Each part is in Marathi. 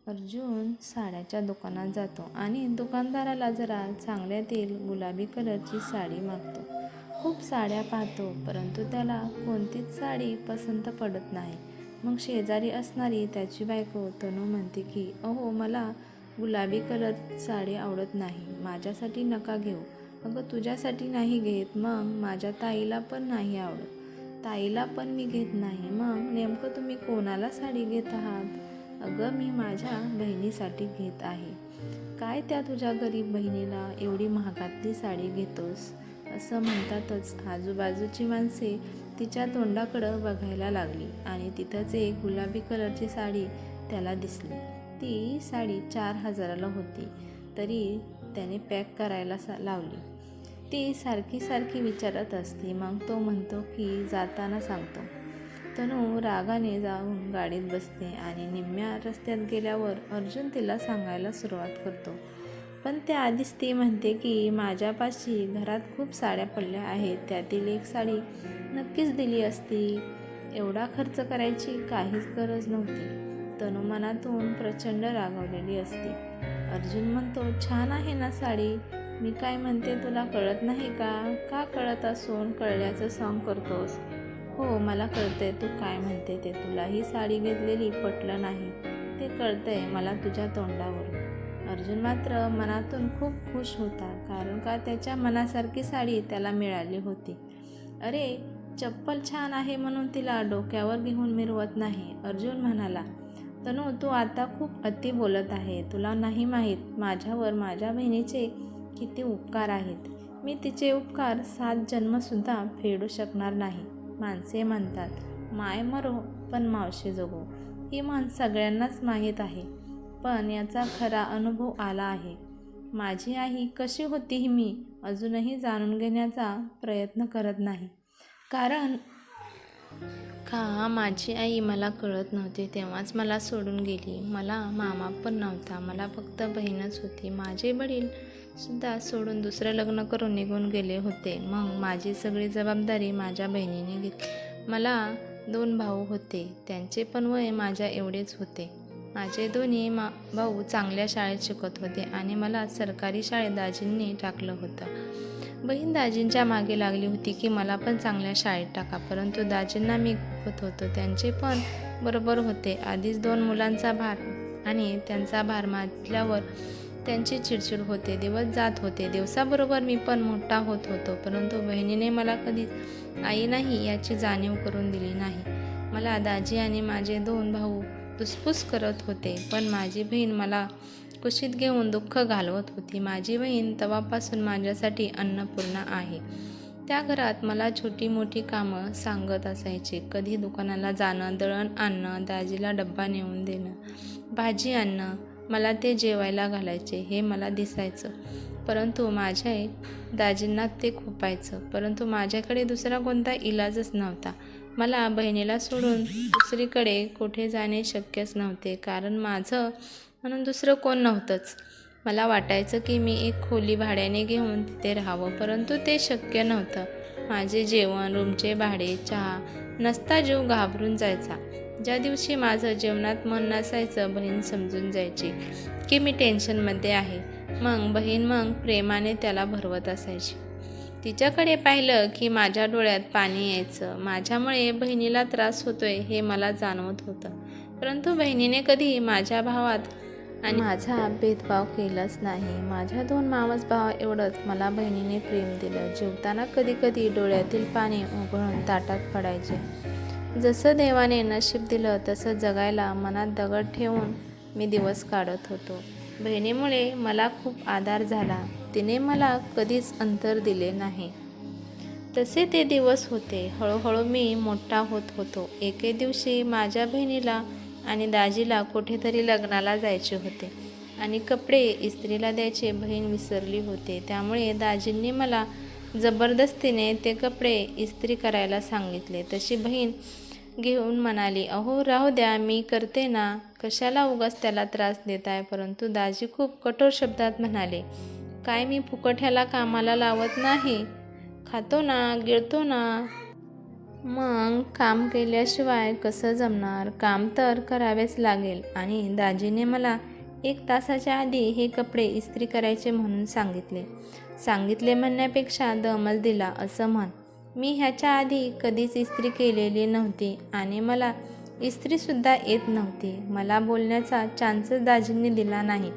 अर्जुन साड्याच्या दुकानात जातो आणि दुकानदाराला जरा चांगल्यातील गुलाबी कलरची साडी मागतो. खूप साड्या पाहतो, परंतु त्याला कोणतीच साडी पसंत पडत नाही. मग शेजारी असणारी त्याची बायको तनू म्हणते की अहो, मला गुलाबी कलर साडी आवडत नाही, माझ्यासाठी नका घेऊ. अगं, तुझ्यासाठी नाही घेत, मग माझ्या ताईला पण नाही आवडत, ताईला पण मी घेत नाही. मग नेमकं तुम्ही कोणाला साडी घेत आहात? अगं, मी माझ्या बहिणीसाठी घेत आहे. काय त्या तुझ्या गरीब बहिणीला एवढी महागातली साडी घेतोस? असं म्हणतातच आजूबाजूची माणसे तिच्या तोंडाकडं बघायला लागली आणि तिथंच एक गुलाबी कलरची साडी त्याला दिसली. ती साडी 4,000ला होती, तरी त्याने पॅक करायला लावली. ती सारखी सारखी विचारत असते. मग तो म्हणतो की जाताना सांगतो. तनू रागाने जाऊन गाडीत बसते आणि निम्म्या रस्त्यात गेल्यावर अर्जुन तिला सांगायला सुरुवात करतो. पण त्याआधीच ती म्हणते की माझ्यापाशी घरात खूप साड्या पडल्या आहेत, त्यातील एक साडी नक्कीच दिली असती, एवढा खर्च करायची काहीच गरज नव्हती. तनू मनातून प्रचंड रागावलेली असते. अर्जुन म्हणतो, छान आहे ना साडी, मी काय म्हणते तुला कळत नाही का? का कळत असून कळल्याचं सॉंग करतोस? हो, मला कळतंय तू काय म्हणते ते. तुला ही साडी घेतलेली पटलं नाही, ते कळतंय मला तुझ्या तोंडावरून. अर्जुन मात्र मनातून खूप खुश होता, कारण का त्याच्या मनासारखी साडी त्याला मिळाली होती. अरे, चप्पल छान आहे म्हणून तिला डोक्यावर घेऊन मिरवत नाही. अर्जुन म्हणाला, तनू, तू आता खूप अति बोलत आहे. तुला नाही माहीत माझ्यावर माझ्या बहिणीचे किती उपकार आहेत. मी तिचे उपकार 7 जन्मसुद्धा फेडू शकणार नाही. माणसे म्हणतात, माय मरो पण मावशी जगो. ही म्हण सगळ्यांनाच माहीत आहे, पण याचा खरा अनुभव आला आहे. माझी आई कशी होती ही मी अजूनही जाणून घेण्याचा प्रयत्न करत नाही, कारण का माझी आई मला कळत नव्हती तेव्हाच मला सोडून गेली. मला मामा पण नव्हता, मला फक्त बहीणच होती. माझे वडील सुद्धा सोडून दुसरं लग्न करून निघून गेले होते. मग माझी सगळी जबाबदारी माझ्या बहिणीने घेतली. मला 2 भाऊ होते, त्यांचे पण वय माझ्या एवढेच होते. माझे दोन्ही भाऊ चांगल्या शाळेत शिकत होते आणि मला सरकारी शाळेत दाजींनी टाकलं होतं. बहीण दाजींच्या मागे लागली होती की मला पण चांगल्या शाळेत टाका, परंतु दाजींना मी खूपत होतो. त्यांचे पण बरोबर होते. आधीच 2 मुलांचा भार आणि त्यांचा भार माजल्यावर त्यांची चिडचिड होते. दिवस जात होते, दिवसाबरोबर मी पण मोठा होत होतो, परंतु बहिणीने मला कधीच आई नाही याची जाणीव करून दिली नाही. मला दाजी आणि माझे 2 भाऊ धुसफूस करत होते, पण माझी बहीण मला कुशीत घेऊन दुःख घालवत होती. माझी बहीण तेव्हापासून माझ्यासाठी अन्नपूर्णा आहे. त्या घरात मला छोटी मोठी कामं सांगत असायची. कधी दुकानाला जाणं, दळण आणणं, दाजीला डब्बा नेऊन देणं, भाजी आणणं, मला ते जेवायला घालायचे हे मला दिसायचं, परंतु माझ्या दाजींना ते खुपायचं. परंतु माझ्याकडे दुसरा कोणता इलाजच नव्हता. मला बहिणीला सोडून दुसरीकडे कुठे जाणे शक्यच नव्हते, कारण माझं म्हणून दुसरं कोण नव्हतंच. मला वाटायचं की मी एक खोली भाड्याने घेऊन तिथे राहावं, परंतु ते शक्य नव्हतं. माझे जेवण, रूमचे भाडे, चहा नसता जीव घाबरून जायचा. ज्या दिवशी माझं जेवणात मन नसायचं, बहीण समजून जायची की मी टेन्शनमध्ये आहे. मग बहीण प्रेमाने त्याला भरवत असायची. तिच्याकडे पाहिलं की माझ्या डोळ्यात पाणी यायचं. माझ्यामुळे बहिणीला त्रास होतोय हे मला जाणवत होतं, परंतु बहिणीने कधी माझ्या भावात आणि माझा भेदभाव केलाच नाही. माझ्या 2 मावस भावा एवढंच मला बहिणीने प्रेम दिलं. जेवताना कधी कधी डोळ्यातील पाणी उघळून ताटात पडायचे. जसं देवाने नशीब दिलं तसं जगायला मनात दगड ठेवून मी दिवस काढत होतो. बहिणीमुळे मला खूप आधार झाला. तिने मला कधीच अंतर दिले नाही. तसे ते दिवस होते. हळूहळू मी मोठा होत होतो. एके दिवशी माझ्या बहिणीला आणि दाजीला कुठेतरी लग्नाला जायचे होते आणि कपडे इस्त्रीला द्यायचे बहीण विसरली होते. त्यामुळे दाजींनी मला जबरदस्तीने ते कपडे इस्त्री करायला सांगितले. तशी बहीण घेऊन म्हणाली, अहो राहू द्या, मी करते ना, कशाला उगाच त्याला त्रास देताय. परंतु दाजी खूप कठोर शब्दात म्हणाले, काय मी फुकट ह्याला कामाला लावत नाही, खातो ना, गिळतो ना. मग काम केल्याशिवाय कसं जमणार? काम तर करावेच लागेल. आणि दाजीने मला 1 तासाच्या आधी हे कपडे इस्त्री करायचे म्हणून सांगितले म्हणण्यापेक्षा दमच दिला असं म्हण. मी ह्याच्या आधी कधीच इस्त्री केलेली नव्हती आणि मला इस्त्रीसुद्धा येत नव्हती. मला बोलण्याचा चान्सच दाजींनी दिला नाही.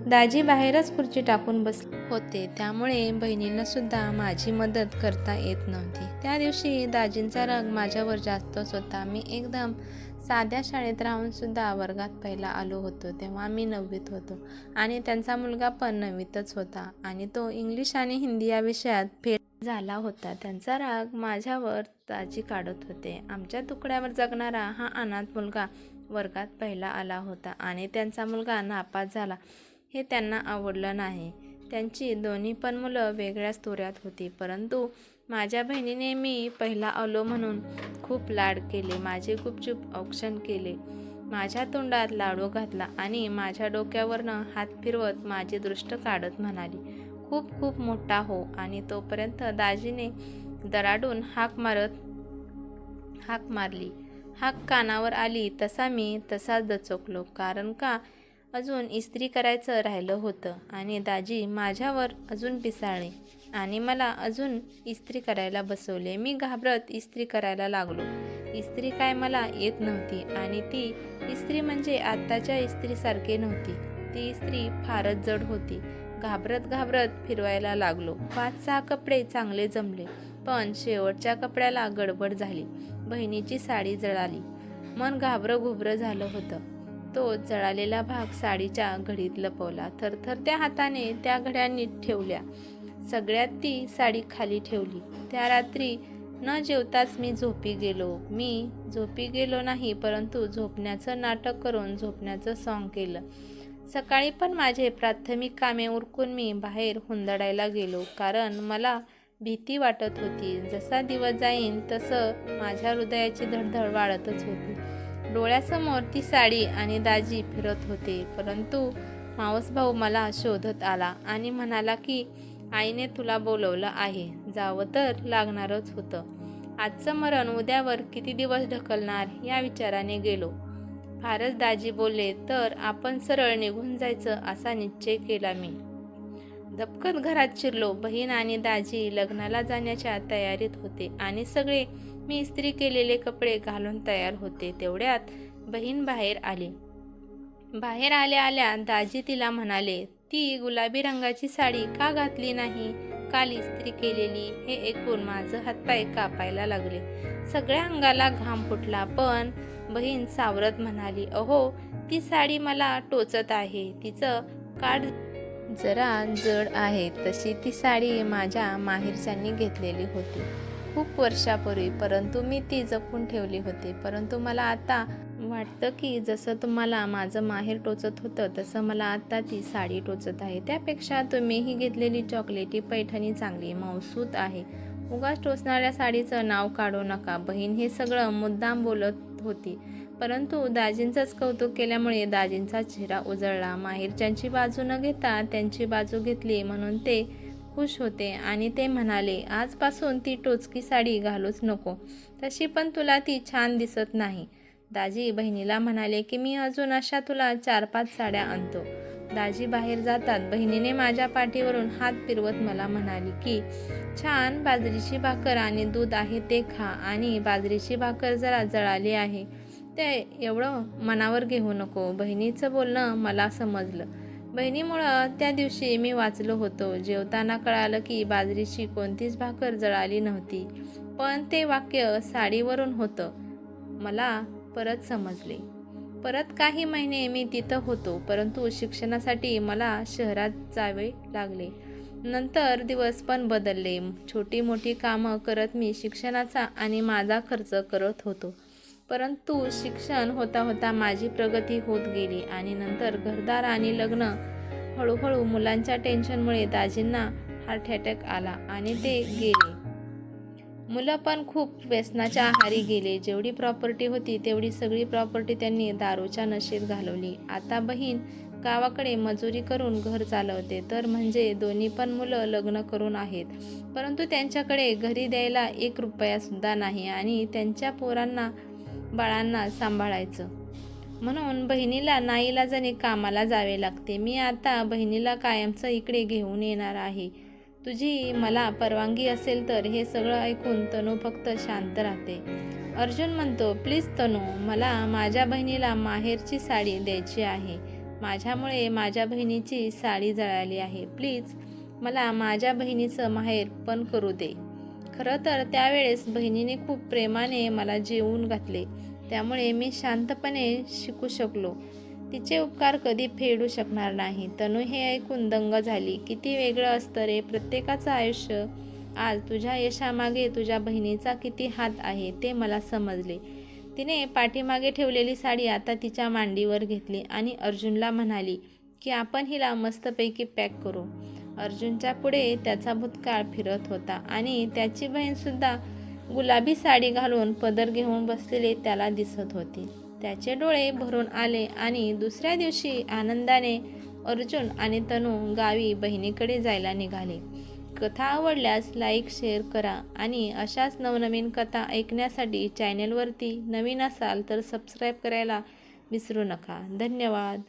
दाजी बाहेरच खुर्ची टाकून बसले होते, त्यामुळे बहिणींनासुद्धा माझी मदत करता येत नव्हती. त्या दिवशी दाजींचा राग माझ्यावर जास्तच होता. मी एकदम साध्या शाळेत राहूनसुद्धा वर्गात पहिला आलो होतो. तेव्हा मी 9वीत होतो आणि त्यांचा मुलगा पण 9वीतच होता आणि तो इंग्लिश आणि हिंदी या विषयात फेल झाला होता. त्यांचा राग माझ्यावर दाजी काढत होते. आमच्या तुकड्यावर जगणारा हा अनाथ मुलगा वर्गात पहिला आला होता आणि त्यांचा मुलगा नापास झाला हे त्यांना आवडलं नाही. त्यांची दोन्ही पण मुलं वेगळ्याच तोऱ्यात होती. परंतु माझ्या बहिणीने मी पहिला आलो म्हणून खूप लाड केले. माझे गुपचूप औक्षण केले. माझ्या तोंडात लाडू घातला आणि माझ्या डोक्यावरनं हात फिरवत माझी दृष्ट काढत म्हणाली, खूप खूप मोठा हो. आणि तोपर्यंत दाजीने दराडून हाक मारली. हाक कानावर आली तसा मी तसाच दचकलो. कारण का अजून इस्त्री करायचं राहिलं होतं आणि दाजी माझ्यावर अजून पिसाळले आणि मला अजून इस्त्री करायला बसवले. मी घाबरत इस्त्री करायला लागलो. इस्त्री काय मला येत नव्हती आणि ती इस्त्री म्हणजे आत्ताच्या इस्त्रीसारखी नव्हती. ती इस्त्री फारच जड होती. घाबरत फिरवायला लागलो. 5-6 कपडे चांगले जमले, पण शेवटच्या कपड्याला गडबड झाली. बहिणीची साडी जळाली. मन घाबरं झालं होतं. तो जळालेला भाग साडीच्या घडीत लपवला. थरथरत्या हाताने त्या घड्या नीट ठेवल्या. सगळ्यात ती साडी खाली ठेवली. त्या रात्री न जेवताच मी झोपी गेलो नाही, परंतु झोपण्याचं नाटक करून झोपण्याचं सॉंग केलं. सकाळी पण माझे प्राथमिक कामे उरकून मी बाहेर हुंदडायला गेलो, कारण मला भीती वाटत होती. जसा दिवस जाईन तसं माझ्या हृदयाची धडधड वाढतच होती. डोळ्यासमोर ती साडी आणि दाजी फिरत होते. परंतु मावसभाऊ मला शोधत आला आणि म्हणाला की आईने तुला बोलवलं आहे. जावं तर लागणारच होतं. आजचं मरण उद्यावर किती दिवस ढकलणार या विचाराने गेलो. फारच दाजी बोलले तर आपण सरळ निघून जायचं असा निश्चय केला मी. दपकत घरात शिरलो. बहीण आणि दाजी लग्नाला जाण्याच्या तयारीत होते आणि सगळे मी इस्त्री केलेले कपडे घालून तयार होते. तेवढ्यात बहीण बाहेर आली. बाहेर आल्या दाजी तिला म्हणाले, ती गुलाबी रंगाची साडी का घातली नाही? काल इस्त्री केलेली. हे ऐकून माझं हातपाय कापायला लागले. सगळ्या अंगाला घाम फुटला. पण बहीण सावरत म्हणाली, अहो ती साडी मला टोचत आहे. तिचं काठ जरा जड आहे. तशी ती साडी माझ्या माहेरच्यांनी घेतलेली होती खूप वर्षापूर्वी, परंतु मी ती जपून ठेवली होती. परंतु मला आता वाटतं की जसं तुम्हाला माझं माहेर टोचत होतं तसं मला आता ती साडी टोचत आहे. त्यापेक्षा तुम्हीही घेतलेली चॉकलेटी पैठणी चांगली मौसूत आहे. उगाच टोचणाऱ्या साडीचं नाव काढू नका. बहीण हे सगळं मुद्दाम बोलत होती, परंतु दाजींचंच कौतुक केल्यामुळे दाजींचा चेहरा उजळला. माहेरच्यांची बाजू न घेता त्यांची बाजू घेतली म्हणून ते खुश होते आणि ते म्हणाले, आजपासून ती टोचकी साडी घालूच नको. तशी पण तुला ती छान दिसत नाही. दाजी बहिणीला म्हणाले की मी अजून अशा तुला 4-5 साड्या आणतो. दाजी बाहेर जातात. बहिणीने माझ्या पाठीवरून हात फिरवत मला म्हणाली की छान बाजरीची भाकर आणि दूध आहे ते खा, आणि बाजरीची भाकर जरा जळाली आहे ते एवढं मनावर घेऊ नको. बहिणीचं बोलणं मला समजलं. बहिणीमुळं त्या दिवशी मी वाचलो होतो. जेवताना कळालं की बाजरीची कोणतीच भाकर जळाली नव्हती, पण ते वाक्य साडीवरून होतं. मला परत समजले. परत काही महिने मी तिथं होतो, परंतु शिक्षणासाठी मला शहरात जावे लागले. नंतर दिवस पण बदलले. छोटी मोठी कामं करत मी शिक्षणाचा आणि माझा खर्च करत होतो. परंतु शिक्षण होता माझी प्रगती होत गेली आणि नंतर घरदार आणि लग्न. हळूहळू मुलांच्या टेन्शनमुळे दाजींना हार्ट अटॅक आला आणि ते गेले. मुलं पण खूप व्यसनाच्या आहारी गेले. जेवढी प्रॉपर्टी होती तेवढी सगळी प्रॉपर्टी त्यांनी दारूच्या नशेत घालवली. आता बहीण गावाकडे मजुरी करून घर चालवते, तर म्हणजे दोन्ही पण मुलं लग्न करून आहेत, परंतु त्यांच्याकडे घरी द्यायला 1 रुपयासुद्धा नाही आणि त्यांच्या पोरांना बाळांना सांभाळायचं. म्हणून बहिणीला नाईलाजाने कामाला जावे लागते. मी आता बहिणीला कायमचं इकडे घेऊन येणार आहे. तुझी मला परवानगी असेल तर. हे सगळं ऐकून तनू फक्त शांत राहते. अर्जुन म्हणतो, प्लीज तनू, मला माझ्या बहिणीला माहेरची साडी द्यायची आहे. माझ्यामुळे माझ्या बहिणीची साडी जळाली आहे. प्लीज मला माझ्या बहिणीचं माहेर पण करू दे. खरं तर त्यावेळेस बहिणीने खूप प्रेमाने मला जेवून घातले, त्यामुळे मी शांतपणे शिकू शकलो. तिचे उपकार कधी फेडू शकणार नाही. तनू हे ऐकून दंग झाली. किती वेगळं असतं रे प्रत्येकाचं आयुष्य. आज तुझ्या यशामागे तुझ्या बहिणीचा किती हात आहे ते मला समजले. तिने पाठीमागे ठेवलेली साडी आता तिच्या मांडीवर घेतली आणि अर्जुनला म्हणाली की आपण हिला मस्तपैकी पॅक करू. अर्जुनच्या पुढे त्याचा भूतकाळ फिरत होता आणि त्याची बहीणसुद्धा गुलाबी साडी घालून पदर घेऊन बसलेले त्याला दिसत होती. त्याचे डोळे भरून आले आणि दुसऱ्या दिवशी आनंदाने अर्जुन आणि तनू गावी बहिणीकडे जायला निघाले. कथा आवडल्यास लाईक, शेअर करा आणि अशाच नवनवीन कथा ऐकण्यासाठी चॅनेलवरती नवीन असाल तर सबस्क्राईब करायला विसरू नका. धन्यवाद.